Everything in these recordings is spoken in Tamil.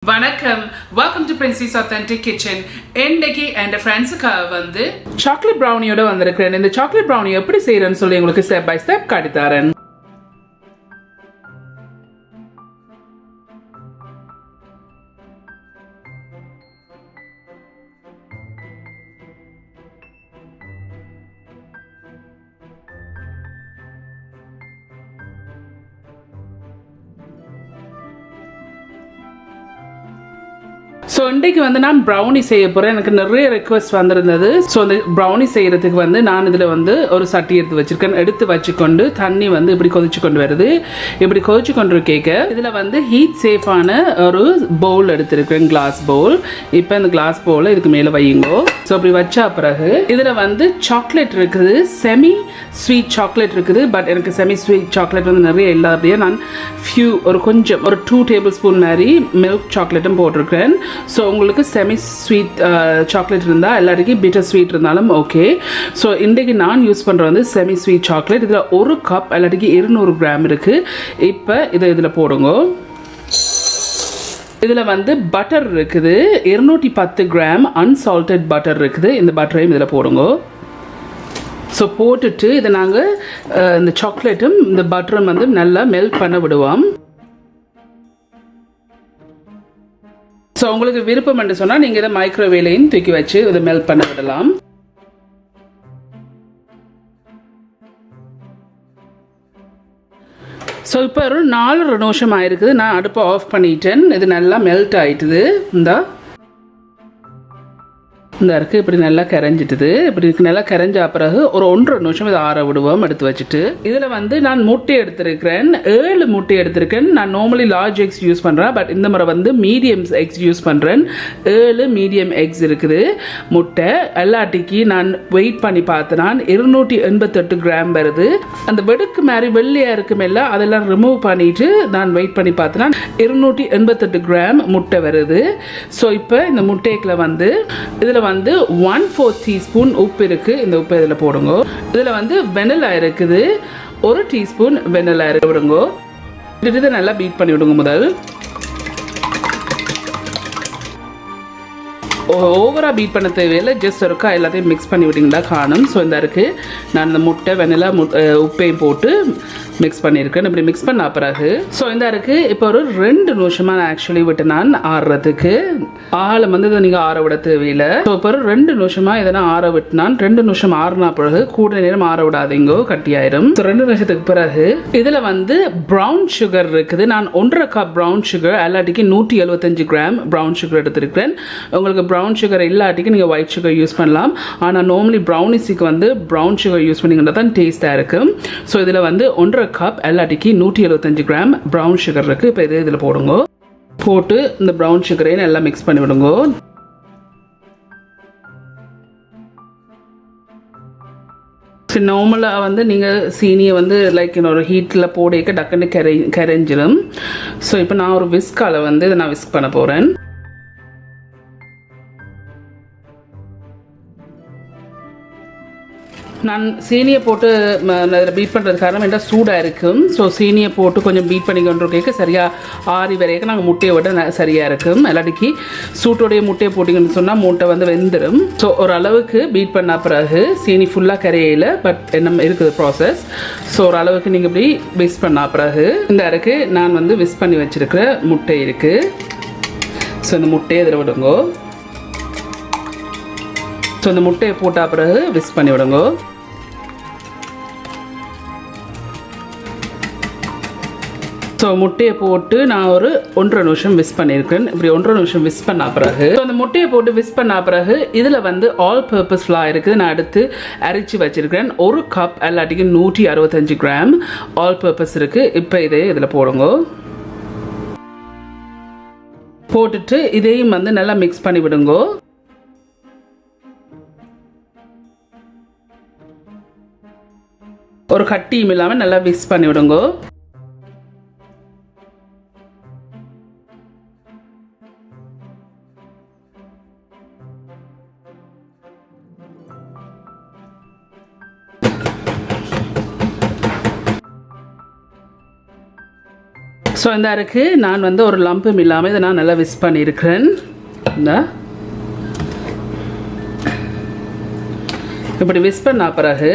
வணக்கம், welcome to Princy's Authentic Kitchen. இன்னைக்கு என் ஃப்ரெண்ட்ஸுக்காக வந்து சாக்லேட் ப்ரௌனியோட வந்திருக்கிறேன். இந்த சாக்லேட் ப்ரௌனி எப்படி செய்யறேன்னு சொல்லி உங்களுக்கு ஸ்டெப் பை ஸ்டெப் காட்டித்தரேன். ஸோ இன்றைக்கு வந்து நான் ப்ரௌனி செய்ய போகிறேன். எனக்கு நிறைய ரெக்வஸ்ட் வந்திருந்தது. ஸோ அந்த ப்ரௌனி செய்கிறதுக்கு வந்து நான் இதில் வந்து ஒரு சட்டி எடுத்து வச்சுக்கொண்டு தண்ணி வந்து இப்படி கொதிச்சு கொண்டு வருது. இப்படி கொதிச்சு கொண்டு கேட்க இதில் வந்து ஹீட் சேஃபான ஒரு பவுல் எடுத்திருக்கேன், கிளாஸ் பவுல். இப்போ இந்த கிளாஸ் பவுலை இதுக்கு மேலே வையுங்கோ. ஸோ அப்படி வச்சா பிறகு இதில் வந்து சாக்லேட் இருக்குது, செமி ஸ்வீட் சாக்லேட் இருக்குது. பட் எனக்கு செமி ஸ்வீட் சாக்லேட் வந்து நிறைய இல்லை. அப்படியே நான் கொஞ்சம் ஒரு 2 டேபிள் ஸ்பூன் மாதிரி மில்க் சாக்லேட்டும் போட்டிருக்கேன். ஸோ உங்களுக்கு செமி ஸ்வீட் சாக்லேட் இருந்தால் எல்லாருக்கும் பீட்டர் ஸ்வீட் இருந்தாலும் ஓகே. ஸோ இன்றைக்கு நான் யூஸ் பண்ணுறது வந்து செமி ஸ்வீட் சாக்லேட். இதில் ஒரு கப் எல்லாருக்கும் 200 கிராம் இருக்குது. இப்போ இதில் போடுங்க. இதில் வந்து பட்டர் இருக்குது, 210 கிராம் அன்சால்டட் பட்டர் இருக்குது. இந்த பட்டரையும் இதில் போடுங்க. ஸோ போட்டுட்டு இதை நாங்கள் இந்த சாக்லேட்டும் இந்த பட்டரும் வந்து நல்லா மெல்ட் பண்ண விடுவோம். ஸோ உங்களுக்கு விருப்பம் என்று சொன்னால் நீங்கள் இதை மைக்ரோவேவ்லையும் தூக்கி வச்சு இதை மெல்ட் பண்ண விடலாம். ஸோ இப்போ ஒரு 4 நிமிஷம் ஆயிருக்குது. நான் அடுப்பை ஆஃப் பண்ணிட்டேன். இது நல்லா மெல்ட் ஆயிட்டுது. இந்த இருக்குது இப்படி நல்லா கரைஞ்சிட்டுது. இப்படி நல்லா கரைஞ்ச பிறகு ஒரு 1.5 நிமிஷம் இதை ஆற விடுவோம் எடுத்து வச்சுட்டு. இதில் வந்து நான் முட்டை எடுத்திருக்கிறேன், 7 முட்டை எடுத்திருக்கேன். நான் நார்மலி லார்ஜ் எக்ஸ் யூஸ் பண்ணுறேன், பட் இந்த முறை வந்து மீடியம் எக்ஸ் யூஸ் பண்ணுறேன். 7 மீடியம் எக்ஸ் இருக்குது முட்டை. எல்லாட்டிக்கு நான் வெயிட் பண்ணி பார்த்தேன், நான் 288 கிராம் வருது. அந்த வெடுக்கு மாதிரி வெள்ளையாக இருக்குமில்ல, அதெல்லாம் ரிமூவ் பண்ணிட்டு நான் வெயிட் பண்ணி பார்த்தேன், 288 கிராம் முட்டை வருது. ஸோ இப்போ இந்த முட்டைக்குள்ள வந்து இதில் வந்து 1/4 டீஸ்பூன் உப்பு இருக்கு. இந்த உப்பு இதில் போடுங்க. இதில் வந்து வெனிலா இருக்குது, 1 டீஸ்பூன் வெனிலா விடுங்க. இதை நல்லா பீட் பண்ணி விடுங்க. முதல் ஓவராக பீட் பண்ண தேவையில்லை, ஜஸ்ட் இருக்கா எல்லாத்தையும் மிக்ஸ் பண்ணி விட்டிங்களா காணும். ஸோ இந்த இருக்குது நான் இந்த முட்டை வெனிலா உப்பையும் போட்டு மிக்ஸ் பண்ணியிருக்கேன். இப்படி மிக்ஸ் பண்ண பிறகு ஸோ இந்த இருக்குது இப்போ ஒரு 2 நிமிஷமாக நான் ஆக்சுவலி விட்டு நான் ஆறுறதுக்கு ஆழம் வந்து இதை நீங்கள் ஆற விட தேவையில்லை. ஸோ இப்போ ஒரு 2 நிமிஷமாக இதை நான் ஆற விட்டுனான். 2 நிமிஷம் ஆறுனா பிறகு கூட நேரம் ஆற விடாதீங்கோ, கட்டியாயிரும். ஸோ 2 நிமிஷத்துக்கு பிறகு இதில் வந்து ப்ரௌன் சுகர் இருக்குது. நான் 1.5 கப் ப்ரௌன் சுகர், எல்லாட்டிக்கு 175 கிராம் ப்ரௌன் சுகர் எடுத்திருக்கிறேன். உங்களுக்கு ப்ரௌன் சுகர் இல்லாட்டிக்கு நீங்கள் ஒயிட் சுகர் யூஸ் பண்ணலாம். ஆனால் நார்மலி ப்ரௌனிஸுக்கு வந்து ப்ரௌன் சுகர் யூஸ் பண்ணிங்கன்னா தான் டேஸ்ட்டாக இருக்கும். ஸோ இதில் வந்து 1.5 கப் எல்லாட்டிக்கு 175 கிராம் ப்ரௌன் சுகர் இருக்குது. இப்போ இதில் போடுங்க. போட்டு இந்த ப்ரௌன் சுகரையும் நல்லா மிக்ஸ் பண்ணி விடுங்க. நார்மலாக வந்து நீங்கள் சீனியை வந்து லைக் ஒரு ஹீட்டில் போடைக்க டக்குன்னு கரைஞ்சிடும். ஸோ இப்போ நான் ஒரு விஸ்கால வந்து இதை நான் விஸ்க் பண்ண போகிறேன். நான் சீனியை போட்டு பீட் பண்ணுறது காரணம் என்ன, சூடாக இருக்கும். ஸோ சீனியை போட்டு கொஞ்சம் பீட் பண்ணி கொண்டு கேட்க சரியாக ஆறி வரைக்கும் நாங்கள் முட்டையை விட சரியாக இருக்கும். எல்லாட்டிக்கு சூட்டோடைய முட்டையை போட்டிங்கன்னு சொன்னால் முட்டை வந்து வெந்துடும். ஸோ ஓரளவுக்கு பீட் பண்ண பிறகு சீனி ஃபுல்லாக கரையில, பட் என்ன இருக்குது ப்ராசஸ். ஸோ ஓரளவுக்கு நீங்கள் இப்படி விஸ் பண்ண பிறகு இந்த இருக்கு நான் வந்து விஸ் பண்ணி வச்சுருக்கிற முட்டை இருக்குது. ஸோ இந்த முட்டையை இதில் விடுங்க. ஸோ இந்த முட்டையை போட்ட பிறகு விஸ் பண்ணி விடுங்க. ஸோ முட்டையை போட்டு நான் ஒரு 1.5 நிமிஷம் விஸ் பண்ணியிருக்கேன். இப்படி 1.5 நிமிஷம் விஸ் பண்ண பிறகு ஸோ அந்த முட்டையை போட்டு விஸ் பண்ண பிறகு இதில் வந்து ஆல் பர்பஸ் ஃப்ளார் இருக்குது. நான் எடுத்து அரைச்சி வச்சிருக்கிறேன். 1 கப் எல்லாட்டிக்கும் 165 கிராம் ஆல் பர்பஸ் இருக்குது. இப்போ இதே இதில் போடுங்க. போட்டுட்டு இதையும் வந்து நல்லா மிக்ஸ் பண்ணி விடுங்க. ஒரு கட்டியும் இல்லாமல் நல்லா மிக்ஸ் பண்ணி விடுங்க. ஸோ இந்த இருக்கு நான் வந்து ஒரு லம்பும் இல்லாமல் இதை நான் நல்லா விஸ்க் பண்ணியிருக்கிறேன். இந்த இப்படி விஸ்க் பண்ண பிறகு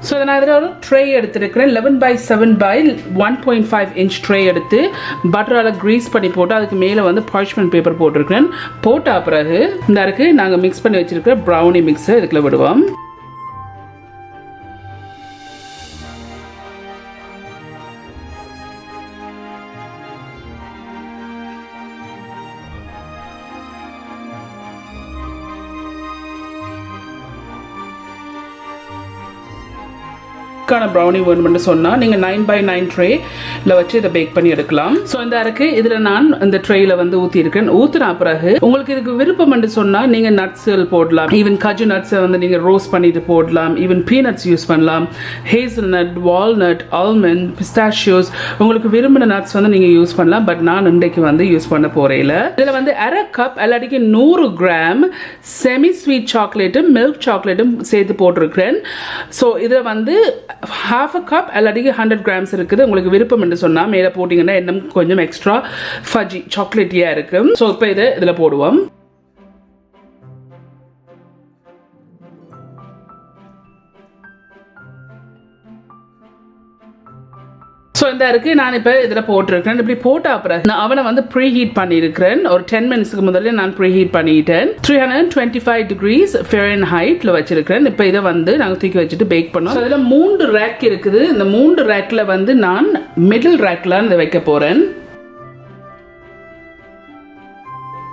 ஸோ நான் இதில் ஒரு ட்ரே எடுத்துருக்கிறேன். 11x7x1.5 inch ட்ரே எடுத்து பட்டரால் க்ரீஸ் பண்ணி போட்டு அதுக்கு மேலே வந்து பார்ச்மெண்ட் பேப்பர் போட்டிருக்கிறேன். போட்ட பிறகு இந்த இருக்கு நாங்கள் மிக்ஸ் பண்ணி வச்சிருக்கிற ப்ரௌனி மிக்ஸை இதுக்குள்ள விடுவோம். ப்ரௌனி வேணும்னு சொன்னால் நீங்கள் 9x9 ட்ரேல வச்சு இதை பேக் பண்ணி எடுக்கலாம். ஸோ இந்த இருக்கு இதில் நான் இந்த ட்ரேயில் வந்து ஊற்றிருக்கேன். ஊற்றின பிறகு உங்களுக்கு இதுக்கு விருப்பம் என்று சொன்னால் நீங்கள் நட்ஸ்கள் போடலாம். ஈவன் கஜு நட்ஸை வந்து நீங்கள் ரோஸ்ட் பண்ணிட்டு போடலாம். ஈவன் பீனட்ஸ் யூஸ் பண்ணலாம். ஹேசல் நட், வால்நட், ஆல்மண்ட், பிஸ்டாஷியோஸ் உங்களுக்கு விரும்பின நட்ஸ் வந்து நீங்கள் யூஸ் பண்ணலாம். பட் நான் இன்றைக்கு வந்து யூஸ் பண்ண போகிறேன். இதில் வந்து அரை கப் எல்லாடிக்கு 100 கிராம் செமி ஸ்வீட் சாக்லேட்டும் மில்க் சாக்லேட்டும் சேர்த்து போட்டிருக்கிறேன். ஸோ இதை வந்து half a cup எல்லாடிக்கு 100 grams இருக்குது. உங்களுக்கு விருப்பம் என்று சொன்னால் மேலே போட்டிங்கன்னா இன்னும் கொஞ்சம் எக்ஸ்ட்ரா ஃபஜ்ஜி சாக்லேட்டியாக இருக்கும். ஸோ இப்போ இதில் போடுவோம். ஸோ இந்த இருக்கு நான் இப்போ இதில் போட்டிருக்கிறேன். இப்படி போட்ட அப்புறம் நான் அவனை வந்து ப்ரீஹீட் பண்ணியிருக்கிறேன். ஒரு 10 மினிட்ஸ்க்கு முதல்ல நான் ப்ரீஹீட் பண்ணிட்டேன். 325 degrees Fahrenheitல வச்சிருக்கிறேன். இப்போ இதை வந்து நாங்கள் தூக்கி வச்சுட்டு பேக் பண்ணோம். ஸோ இதில் 3 ரேக் இருக்குது. இந்த 3 ரேக்கில் வந்து நான் மிடில் ரேக்கில் இதை வைக்க போகிறேன்.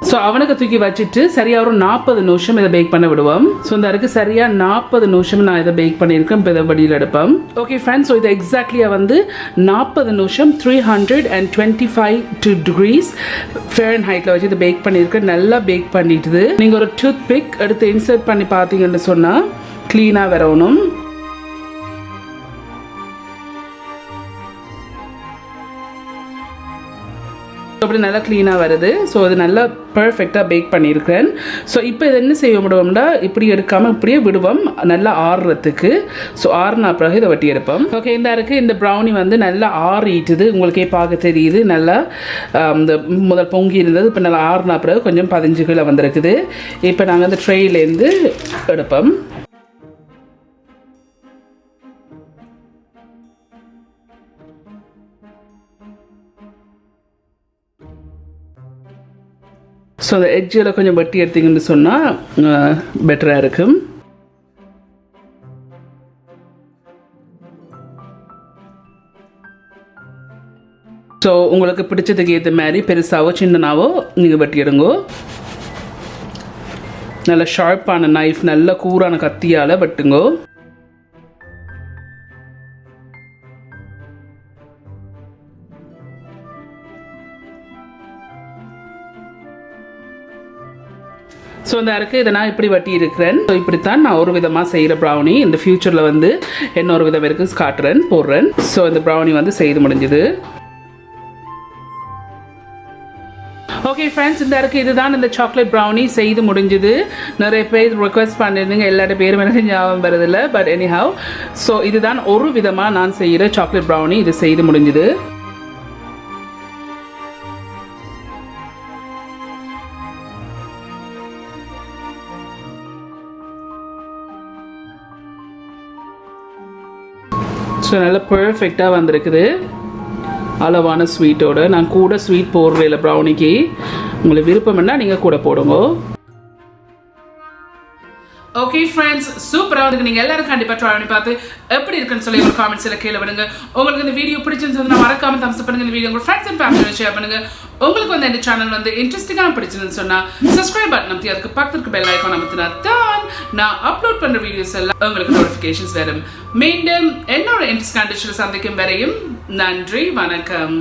ஸோ அவனுக்கு தூக்கி வச்சுட்டு சரியாக ஒரு 40 நிமிஷம் இதை பேக் பண்ண விடுவோம். ஸோ இந்த இருக்கு சரியாக 40 நிமிஷம் நான் இதை பேக் பண்ணியிருக்கேன். இப்போ இதை வடியில் எடுப்போம். ஓகே ஃப்ரெண்ட்ஸ், ஸோ இதை எக்ஸாக்ட்லியாக வந்து 40 நிமிஷம் 325 degrees Fahrenheitல வச்சு இதை பேக் பண்ணியிருக்கேன். நல்லா பேக் பண்ணிட்டுது. நீங்கள் ஒரு டூத் பிக் எடுத்து இன்சர்ட் பண்ணி பார்த்தீங்கன்னு சொன்னால் க்ளீனாக வரணும். அப்படி நல்லா க்ளீனாக வருது. ஸோ அது நல்லா பர்ஃபெக்டாக பேக் பண்ணியிருக்கிறேன். ஸோ இப்போ இது என்ன செய்ய முடியும்னா இப்படி எடுக்காமல் இப்படியே விடுவோம் நல்லா ஆறுறதுக்கு. ஸோ ஆறுனா பிறகு இதை வட்டி எடுப்போம். ஓகே இந்த இருக்குது இந்த ப்ரௌனி வந்து நல்லா ஆறிட்டுது. உங்களுக்கே பார்க்க தெரியுது. நல்லா இந்த முதல் பொங்கி இருந்தது. இப்போ நல்லா ஆறுனா பிறகு கொஞ்சம் 15 கிலோ வந்திருக்குது. இப்போ நாங்கள் அந்த ட்ரேயிலேருந்து எடுப்போம். ஸோ அந்த எட்ஜில் கொஞ்சம் வட்டி எடுத்தீங்கன்னு சொன்னால் பெட்டராக இருக்கும். ஸோ உங்களுக்கு பிடிச்சதுக்கு ஏற்ற மாதிரி பெருசாவோ சின்னனாவோ நீங்கள் வெட்டி எடுங்கோ. நல்ல ஷார்ப்பான நைஃப், நல்ல கூரான கத்தியால் வெட்டுங்கோ. ஸோ இந்த இருக்கு இதை நான் இப்படி வட்டி இருக்கிறேன். ஸோ இப்படித்தான் நான் ஒரு விதமாக செய்கிற ப்ரௌனி இந்த ஃபியூச்சரில் வந்து இன்னொரு விதம் இருக்குது காட்டுறேன் போடுறேன். ஸோ இந்த ப்ரௌனி வந்து செய்து முடிஞ்சுது. ஓகே ஃப்ரெண்ட்ஸ், இந்த இருக்கு இதுதான் இந்த சாக்லேட் ப்ரௌனி செய்து முடிஞ்சுது. நிறைய பேர் ரிக்வெஸ்ட் பண்ணியிருந்தீங்க. எல்லாரோட பேரும் எனக்கு ஞாபகம் வருதில்லை. பட் எனிஹவ், ஸோ இதுதான் ஒரு விதமாக நான் செய்கிற சாக்லேட் ப்ரௌனி. இது செய்து முடிஞ்சுது. ஸோ நல்லா பர்ஃபெக்டாக வந்திருக்குது. அளவான ஸ்வீட்டோடு. நான் கூட ஸ்வீட் போடுறேன் இல்லை ப்ரௌனிக்கு. உங்களுக்கு விருப்பம்னா நீங்கள் கூட போடுங்க. ஓகே ஃப்ரெண்ட்ஸ், சூப்பராக வந்து நீங்கள் எல்லாரும் கண்டிப்பாக ட்ரை பண்ணி பார்த்து எப்படி இருக்குன்னு சொல்லி ஒரு காமெண்ட்ஸில் கீழே விடுங்க. உங்களுக்கு இந்த வீடியோ பிடிச்சிருந்ததுன்னா மறக்காம தம்ஸ் அப் பண்ணுங்க. இந்த வீடியோ உங்கள் ஃப்ரெண்ட்ஸ் அண்ட் ஃபேமிலியோட ஷேர் பண்ணுங்க. உங்களுக்கு வந்து இந்த சேனல் வந்து இன்ட்ரெஸ்டிங்காக பிடிச்சிருந்துன்னு சொன்னால் சப்ஸ்கிரைப் பட்டன் அமைத்தி அதுக்கு பக்கத்துக்கு பெல் ஐக்கான் அமைத்தினா தான் நான் அப்லோட் பண்ணுற வீடியோஸ் எல்லாம் உங்களுக்கு நோட்டிஃபிகேஷன்ஸ் வரும். மீண்டும் என்னோட இன்ட்ரெஸ்ட் கண்டிஷனில் சந்திக்கும் வரையும் நன்றி, வணக்கம்.